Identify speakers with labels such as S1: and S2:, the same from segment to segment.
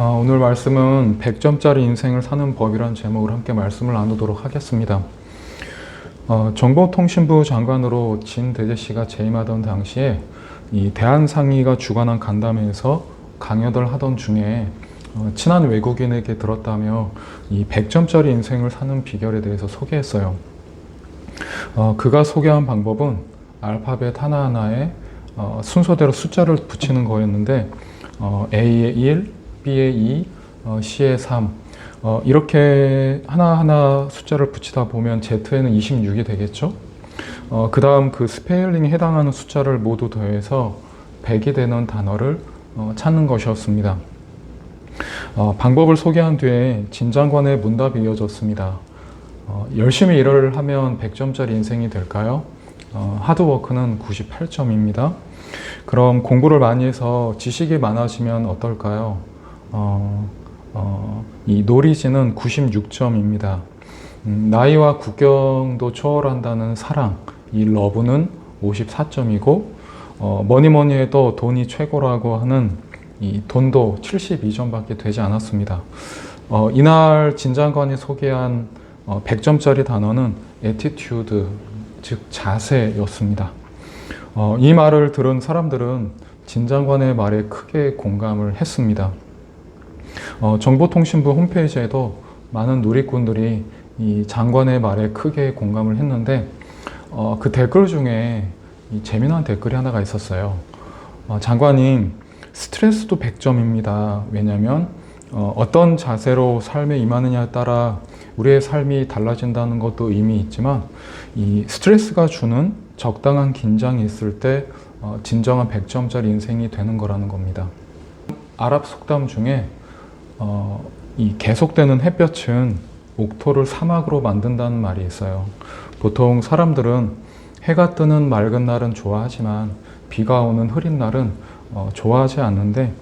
S1: 오늘 말씀은 100점짜리 인생을 사는 법이란 제목으로 함께 말씀을 나누도록 하겠습니다. 정보통신부 장관으로 진대재 씨가 재임하던 당시에 이 대한상의가 주관한 간담회에서 강연을 하던 중에 친한 외국인에게 들었다며 이 100점짜리 인생을 사는 비결에 대해서 소개했어요. 그가 소개한 방법은 알파벳 하나하나에 순서대로 숫자를 붙이는 거였는데 A에 1, B에 2, C에 3 이렇게 하나하나 숫자를 붙이다 보면 Z에는 26이 되겠죠. 그 다음 그 스페일링에 해당하는 숫자를 모두 더해서 100이 되는 단어를 찾는 것이었습니다. 방법을 소개한 뒤에 진 장관의 문답이 이어졌습니다. 열심히 일을 하면 100점짜리 인생이 될까요? 하드워크는 98점입니다. 그럼 공부를 많이 해서 지식이 많아지면 어떨까요? 이 노리지는 96점입니다. 나이와 국경도 초월한다는 사랑, 이 러브는 54점이고, 뭐니 해도 돈이 최고라고 하는 이 돈도 72점밖에 되지 않았습니다. 이날 진 장관이 소개한 100점짜리 단어는 attitude, 즉 자세였습니다. 이 말을 들은 사람들은 진 장관의 말에 크게 공감을 했습니다. 정보통신부 홈페이지에도 많은 누리꾼들이 이 장관의 말에 크게 공감을 했는데 그 댓글 중에 이 재미난 댓글이 하나가 있었어요. 장관님, 스트레스도 100점입니다. 왜냐하면 어떤 자세로 삶에 임하느냐에 따라 우리의 삶이 달라진다는 것도 의미 있지만 이 스트레스가 주는 적당한 긴장이 있을 때 진정한 100점짜리 인생이 되는 거라는 겁니다. 아랍 속담 중에 이 계속되는 햇볕은 옥토를 사막으로 만든다는 말이 있어요. 보통 사람들은 해가 뜨는 맑은 날은 좋아하지만 비가 오는 흐린 날은 좋아하지 않는데,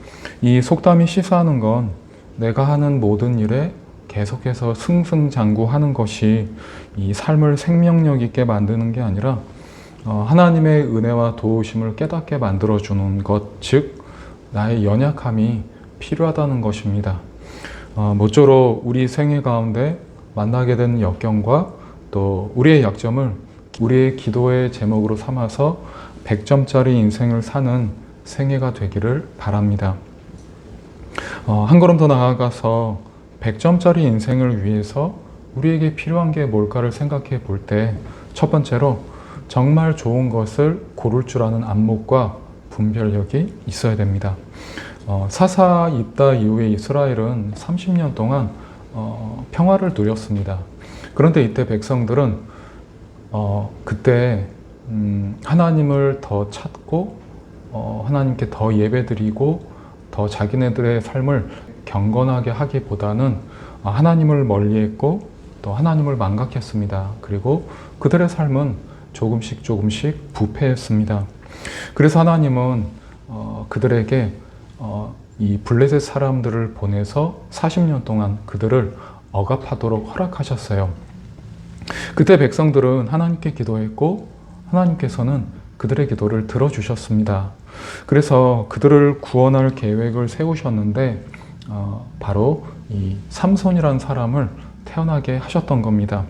S1: 이 속담이 시사하는 건 내가 하는 모든 일에 계속해서 승승장구하는 것이 이 삶을 생명력 있게 만드는 게 아니라 하나님의 은혜와 도우심을 깨닫게 만들어주는 것, 즉 나의 연약함이 필요하다는 것입니다. 모쪼록 우리 생애 가운데 만나게 되는 역경과 또 우리의 약점을 우리의 기도의 제목으로 삼아서 100점짜리 인생을 사는 생애가 되기를 바랍니다. 한 걸음 더 나아가서 100점짜리 인생을 위해서 우리에게 필요한 게 뭘까를 생각해 볼 때 첫 번째로 정말 좋은 것을 고를 줄 아는 안목과 분별력이 있어야 됩니다. 사사 입다 이후에 이스라엘은 30년 동안 평화를 누렸습니다. 그런데 이때 백성들은 그때 하나님을 더 찾고 하나님께 더 예배드리고 더 자기네들의 삶을 경건하게 하기보다는 하나님을 멀리했고 또 하나님을 망각했습니다. 그리고 그들의 삶은 조금씩 부패했습니다. 그래서 하나님은 그들에게 이 블레셋 사람들을 보내서 40년 동안 그들을 억압하도록 허락하셨어요. 그때 백성들은 하나님께 기도했고 하나님께서는 그들의 기도를 들어주셨습니다. 그래서 그들을 구원할 계획을 세우셨는데 바로 이 삼손이라는 사람을 태어나게 하셨던 겁니다.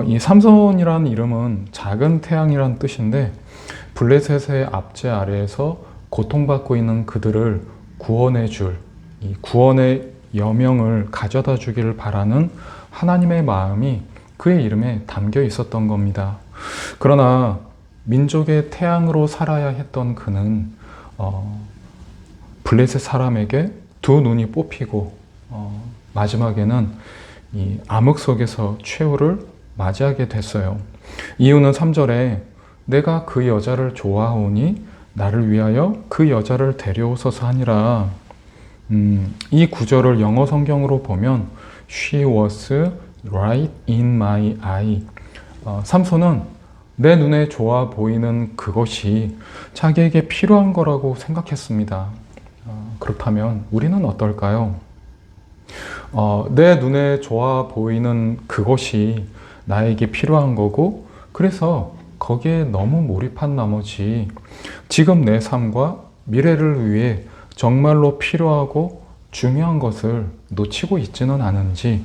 S1: 이 삼손이라는 이름은 작은 태양이라는 뜻인데 블레셋의 압제 아래에서 고통받고 있는 그들을 구원해 줄, 이 구원의 여명을 가져다 주기를 바라는 하나님의 마음이 그의 이름에 담겨 있었던 겁니다. 그러나 민족의 태양으로 살아야 했던 그는 블레셋 사람에게 두 눈이 뽑히고 마지막에는 이 암흑 속에서 최후를 맞이하게 됐어요. 이유는 3절에 내가 그 여자를 좋아하오니 나를 위하여 그 여자를 데려오소서 하니라. 이 구절을 영어 성경으로 보면 She was right in my eye. 삼손은 내 눈에 좋아 보이는 그것이 자기에게 필요한 거라고 생각했습니다. 그렇다면 우리는 어떨까요? 내 눈에 좋아 보이는 그것이 나에게 필요한 거고, 그래서 거기에 너무 몰입한 나머지 지금 내 삶과 미래를 위해 정말로 필요하고 중요한 것을 놓치고 있지는 않은지,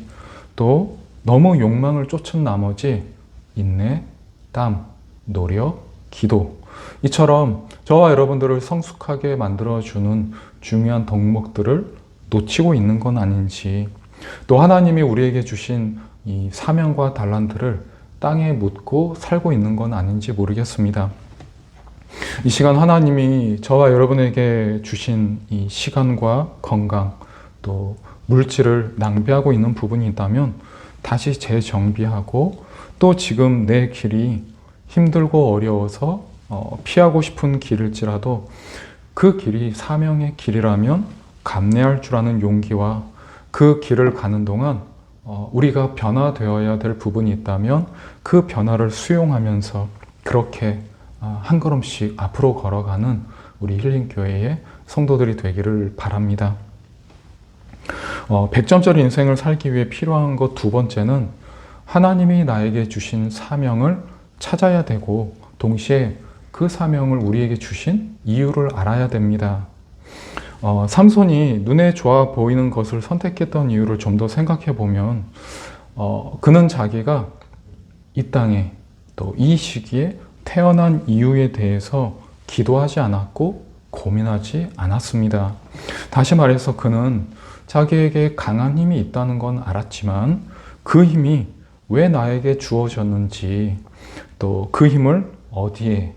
S1: 또 너무 욕망을 쫓은 나머지 인내, 땀, 노력, 기도, 이처럼 저와 여러분들을 성숙하게 만들어주는 중요한 덕목들을 놓치고 있는 건 아닌지, 또 하나님이 우리에게 주신 이 사명과 달란트를 땅에 묻고 살고 있는 건 아닌지 모르겠습니다. 이 시간 하나님이 저와 여러분에게 주신 이 시간과 건강, 또 물질을 낭비하고 있는 부분이 있다면 다시 재정비하고, 또 지금 내 길이 힘들고 어려워서 피하고 싶은 길일지라도 그 길이 사명의 길이라면 감내할 줄 아는 용기와, 그 길을 가는 동안 우리가 변화되어야 될 부분이 있다면 그 변화를 수용하면서 그렇게 한 걸음씩 앞으로 걸어가는 우리 힐링교회의 성도들이 되기를 바랍니다. 100점짜리 인생을 살기 위해 필요한 것 두 번째는 하나님이 나에게 주신 사명을 찾아야 되고, 동시에 그 사명을 우리에게 주신 이유를 알아야 됩니다. 삼손이 눈에 좋아 보이는 것을 선택했던 이유를 좀 더 생각해 보면, 그는 자기가 이 땅에 또 이 시기에 태어난 이유에 대해서 기도하지 않았고 고민하지 않았습니다. 다시 말해서 그는 자기에게 강한 힘이 있다는 건 알았지만 그 힘이 왜 나에게 주어졌는지, 또 그 힘을 어디에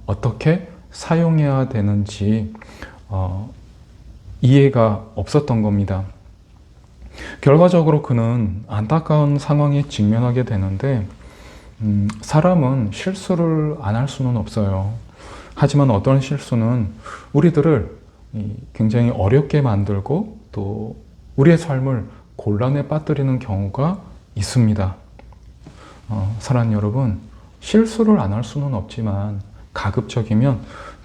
S1: 어떻게 사용해야 되는지 이해가 없었던 겁니다. 결과적으로 그는 안타까운 상황에 직면하게 되는데, 사람은 실수를 안 할 수는 없어요. 하지만 어떤 실수는 우리들을 굉장히 어렵게 만들고 또 우리의 삶을 곤란에 빠뜨리는 경우가 있습니다. 사랑하는 여러분, 실수를 안 할 수는 없지만 가급적이면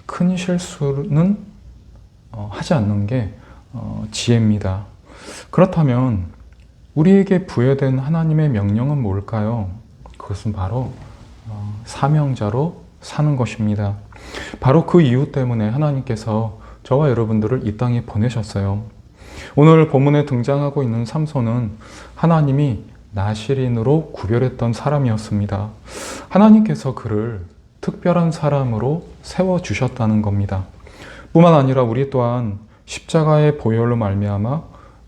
S1: 큰 실수는 하지 않는 게 지혜입니다. 그렇다면 우리에게 부여된 하나님의 명령은 뭘까요? 그것은 바로 사명자로 사는 것입니다. 바로 그 이유 때문에 하나님께서 저와 여러분들을 이 땅에 보내셨어요. 오늘 본문에 등장하고 있는 삼손은 하나님이 나실인으로 구별했던 사람이었습니다. 하나님께서 그를 특별한 사람으로 세워주셨다는 겁니다. 뿐만 아니라 우리 또한 십자가의 보혈로 말미암아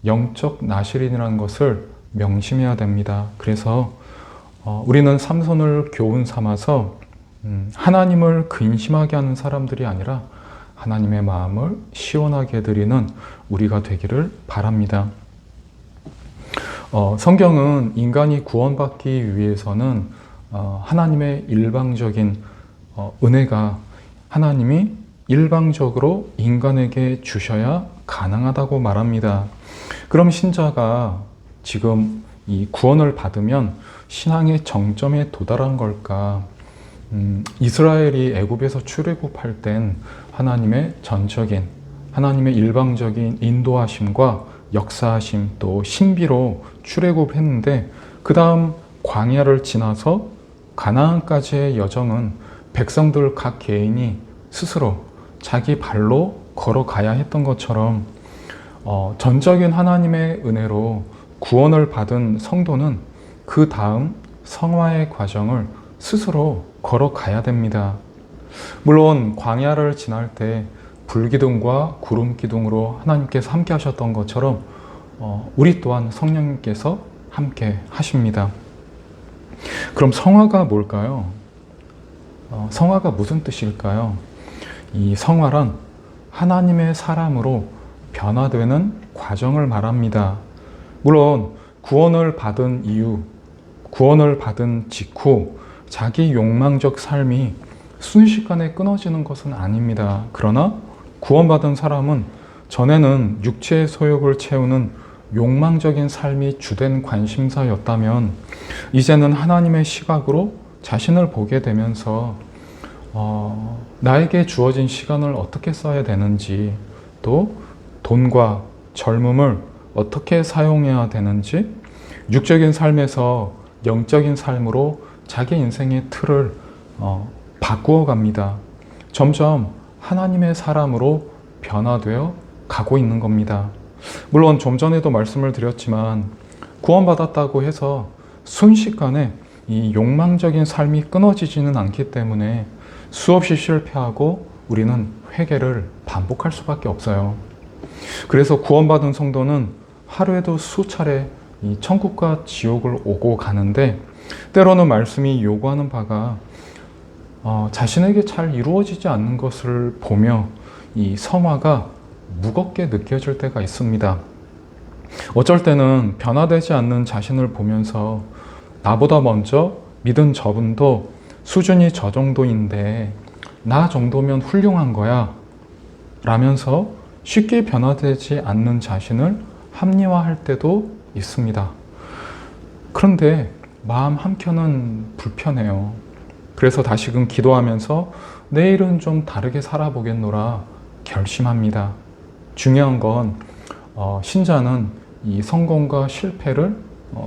S1: 영적 나실인이라는 것을 명심해야 됩니다. 그래서 우리는 삼손을 교훈 삼아서 하나님을 근심하게 하는 사람들이 아니라 하나님의 마음을 시원하게 해드리는 우리가 되기를 바랍니다. 성경은 인간이 구원받기 위해서는 하나님의 일방적인 은혜가 하나님이 일방적으로 인간에게 주셔야 가능하다고 말합니다. 그럼 신자가 지금 이 구원을 받으면 신앙의 정점에 도달한 걸까? 이스라엘이 애굽에서 출애굽할 땐 하나님의 전적인, 하나님의 일방적인 인도하심과 역사하심, 또 신비로 출애굽했는데, 그 다음 광야를 지나서 가나안까지의 여정은 백성들 각 개인이 스스로 자기 발로 걸어가야 했던 것처럼 전적인 하나님의 은혜로 구원을 받은 성도는 그 다음 성화의 과정을 스스로 걸어가야 됩니다. 물론 광야를 지날 때 불기둥과 구름기둥으로 하나님께서 함께 하셨던 것처럼 우리 또한 성령님께서 함께 하십니다. 그럼 성화가 뭘까요? 성화가 무슨 뜻일까요? 이 성화란 하나님의 사람으로 변화되는 과정을 말합니다. 물론 구원을 받은 이후, 구원을 받은 직후 자기 욕망적 삶이 순식간에 끊어지는 것은 아닙니다. 그러나 구원받은 사람은 전에는 육체의 소욕을 채우는 욕망적인 삶이 주된 관심사였다면 이제는 하나님의 시각으로 자신을 보게 되면서 나에게 주어진 시간을 어떻게 써야 되는지, 또 돈과 젊음을 어떻게 사용해야 되는지, 육적인 삶에서 영적인 삶으로 자기 인생의 틀을 바꾸어 갑니다. 점점 하나님의 사람으로 변화되어 가고 있는 겁니다. 물론 좀 전에도 말씀을 드렸지만 구원받았다고 해서 순식간에 이 욕망적인 삶이 끊어지지는 않기 때문에 수없이 실패하고 우리는 회개를 반복할 수밖에 없어요. 그래서 구원받은 성도는 하루에도 수차례 이 천국과 지옥을 오고 가는데, 때로는 말씀이 요구하는 바가 자신에게 잘 이루어지지 않는 것을 보며 이 성화가 무겁게 느껴질 때가 있습니다. 어쩔 때는 변화되지 않는 자신을 보면서 나보다 먼저 믿은 저분도 수준이 저 정도인데 나 정도면 훌륭한 거야 라면서 쉽게 변화되지 않는 자신을 합리화할 때도 있습니다. 그런데 마음 한켠은 불편해요. 그래서 다시금 기도하면서 내일은 좀 다르게 살아보겠노라 결심합니다. 중요한 건 신자는 이 성공과 실패를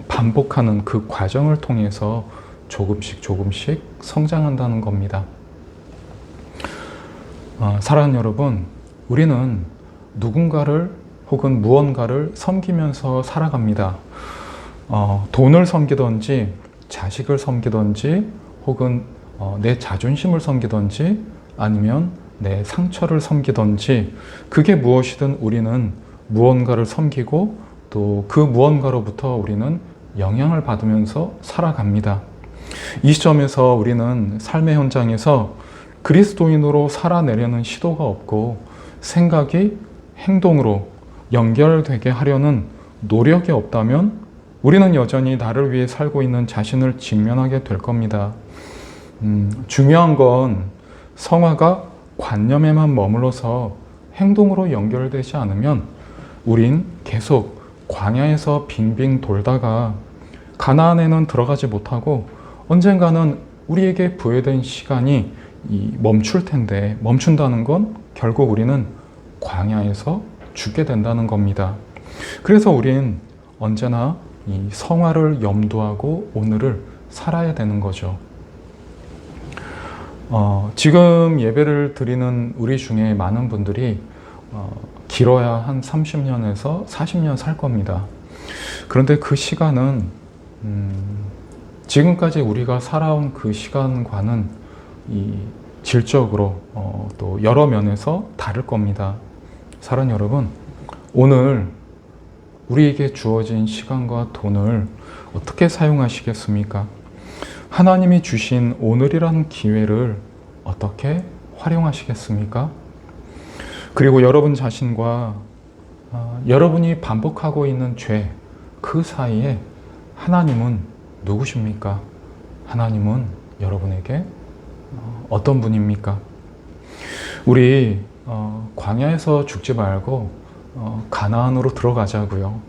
S1: 반복하는 그 과정을 통해서 조금씩 성장한다는 겁니다. 사랑하는 여러분, 우리는 누군가를 혹은 무언가를 섬기면서 살아갑니다. 돈을 섬기든지 자식을 섬기든지 혹은 내 자존심을 섬기든지 아니면 내 상처를 섬기든지, 그게 무엇이든 우리는 무언가를 섬기고 또 그 무언가로부터 우리는 영향을 받으면서 살아갑니다. 이 시점에서 우리는 삶의 현장에서 그리스도인으로 살아내려는 시도가 없고 생각이 행동으로 연결되게 하려는 노력이 없다면 우리는 여전히 나를 위해 살고 있는 자신을 직면하게 될 겁니다. 중요한 건 성화가 관념에만 머물러서 행동으로 연결되지 않으면 우린 계속 광야에서 빙빙 돌다가 가나안에는 들어가지 못하고 언젠가는 우리에게 부여된 시간이 멈출 텐데, 멈춘다는 건 결국 우리는 광야에서 죽게 된다는 겁니다. 그래서 우린 언제나 이 성화를 염두하고 오늘을 살아야 되는 거죠. 지금 예배를 드리는 우리 중에 많은 분들이 길어야 한 30년에서 40년 살 겁니다. 그런데 그 시간은 지금까지 우리가 살아온 그 시간과는 이 질적으로 또 여러 면에서 다를 겁니다. 사랑하는 여러분, 오늘 우리에게 주어진 시간과 돈을 어떻게 사용하시겠습니까? 하나님이 주신 오늘이라는 기회를 어떻게 활용하시겠습니까? 그리고 여러분 자신과 여러분이 반복하고 있는 죄, 그 사이에 하나님은 누구십니까? 하나님은 여러분에게 어떤 분입니까? 우리 광야에서 죽지 말고 가나안으로 들어가자고요.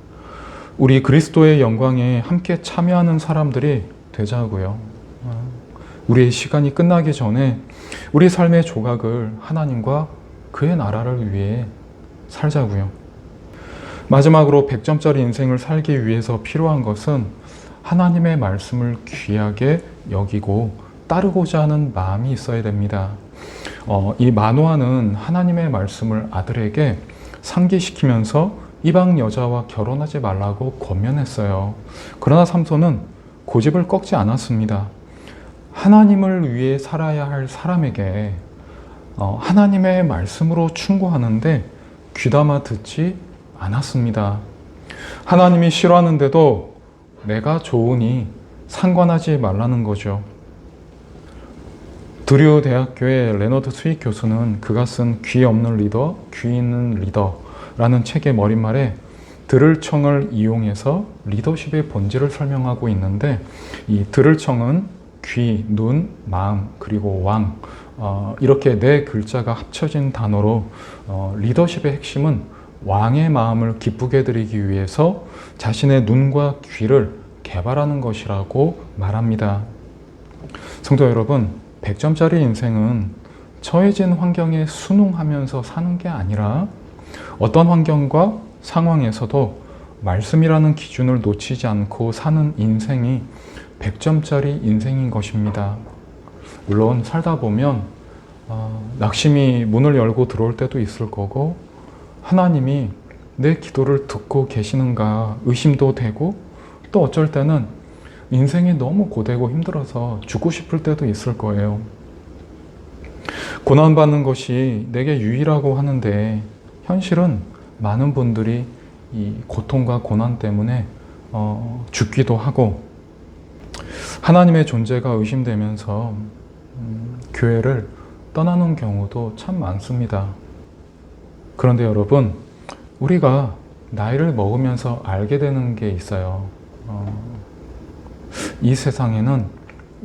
S1: 우리 그리스도의 영광에 함께 참여하는 사람들이 되자고요. 우리의 시간이 끝나기 전에 우리 삶의 조각을 하나님과 그의 나라를 위해 살자고요. 마지막으로 100점짜리 인생을 살기 위해서 필요한 것은 하나님의 말씀을 귀하게 여기고 따르고자 하는 마음이 있어야 됩니다. 이 마노아는 하나님의 말씀을 아들에게 상기시키면서 이방 여자와 결혼하지 말라고 권면했어요. 그러나 삼손은 고집을 꺾지 않았습니다. 하나님을 위해 살아야 할 사람에게 하나님의 말씀으로 충고하는데 귀담아 듣지 않았습니다. 하나님이 싫어하는데도 내가 좋으니 상관하지 말라는 거죠. 드류 대학교의 레너드 스윗 교수는 그가 쓴 귀 없는 리더, 귀 있는 리더라는 책의 머릿말에 들을 청을 이용해서 리더십의 본질을 설명하고 있는데, 이 들을 청은 귀, 눈, 마음, 그리고 왕, 이렇게 네 글자가 합쳐진 단어로 리더십의 핵심은 왕의 마음을 기쁘게 해드리기 위해서 자신의 눈과 귀를 개발하는 것이라고 말합니다. 성도 여러분, 100점짜리 인생은 처해진 환경에 순응하면서 사는 게 아니라 어떤 환경과 상황에서도 말씀이라는 기준을 놓치지 않고 사는 인생이 100점짜리 인생인 것입니다. 물론 살다 보면 낙심이 문을 열고 들어올 때도 있을 거고, 하나님이 내 기도를 듣고 계시는가 의심도 되고, 또 어쩔 때는 인생이 너무 고되고 힘들어서 죽고 싶을 때도 있을 거예요. 고난받는 것이 내게 유의라고 하는데, 현실은 많은 분들이 이 고통과 고난 때문에 죽기도 하고, 하나님의 존재가 의심되면서 교회를 떠나는 경우도 참 많습니다. 그런데 여러분, 우리가 나이를 먹으면서 알게 되는 게 있어요. 이 세상에는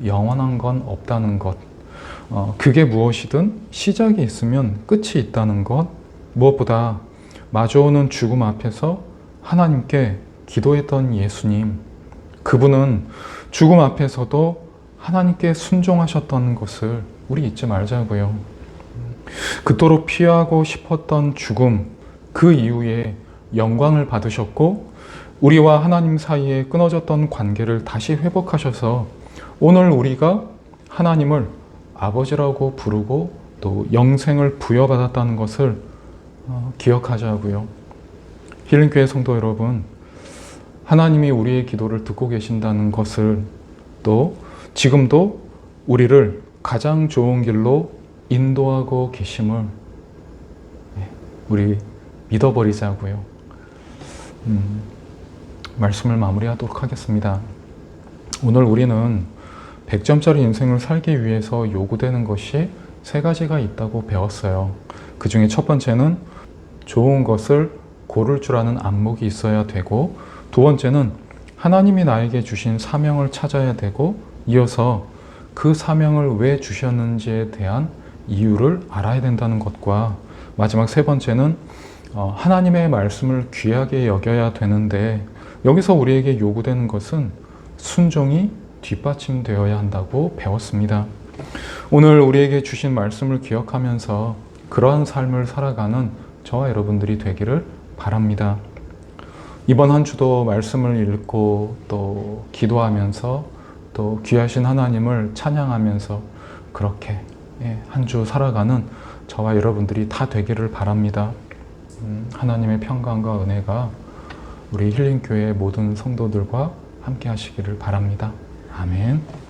S1: 영원한 건 없다는 것, 그게 무엇이든 시작이 있으면 끝이 있다는 것, 무엇보다 마주오는 죽음 앞에서 하나님께 기도했던 예수님, 그분은 죽음 앞에서도 하나님께 순종하셨던 것을 우리 잊지 말자고요. 그토록 피하고 싶었던 죽음, 그 이후에 영광을 받으셨고, 우리와 하나님 사이에 끊어졌던 관계를 다시 회복하셔서 오늘 우리가 하나님을 아버지라고 부르고 또 영생을 부여받았다는 것을 기억하자고요. 힐링교회 성도 여러분, 하나님이 우리의 기도를 듣고 계신다는 것을, 또 지금도 우리를 가장 좋은 길로 인도하고 계심을 우리 믿어버리자고요. 말씀을 마무리하도록 하겠습니다. 오늘 우리는 100점짜리 인생을 살기 위해서 요구되는 것이 3가지가 있다고 배웠어요. 그 중에 첫 번째는 좋은 것을 고를 줄 아는 안목이 있어야 되고, 두 번째는 하나님이 나에게 주신 사명을 찾아야 되고, 이어서 그 사명을 왜 주셨는지에 대한 이유를 알아야 된다는 것과, 마지막 3번째는 하나님의 말씀을 귀하게 여겨야 되는데, 여기서 우리에게 요구되는 것은 순종이 뒷받침되어야 한다고 배웠습니다. 오늘 우리에게 주신 말씀을 기억하면서 그러한 삶을 살아가는 저와 여러분들이 되기를 바랍니다. 이번 한 주도 말씀을 읽고 또 기도하면서 또 귀하신 하나님을 찬양하면서 그렇게 한 주 살아가는 저와 여러분들이 다 되기를 바랍니다. 하나님의 평강과 은혜가 우리 힐링교회 모든 성도들과 함께 하시기를 바랍니다. 아멘.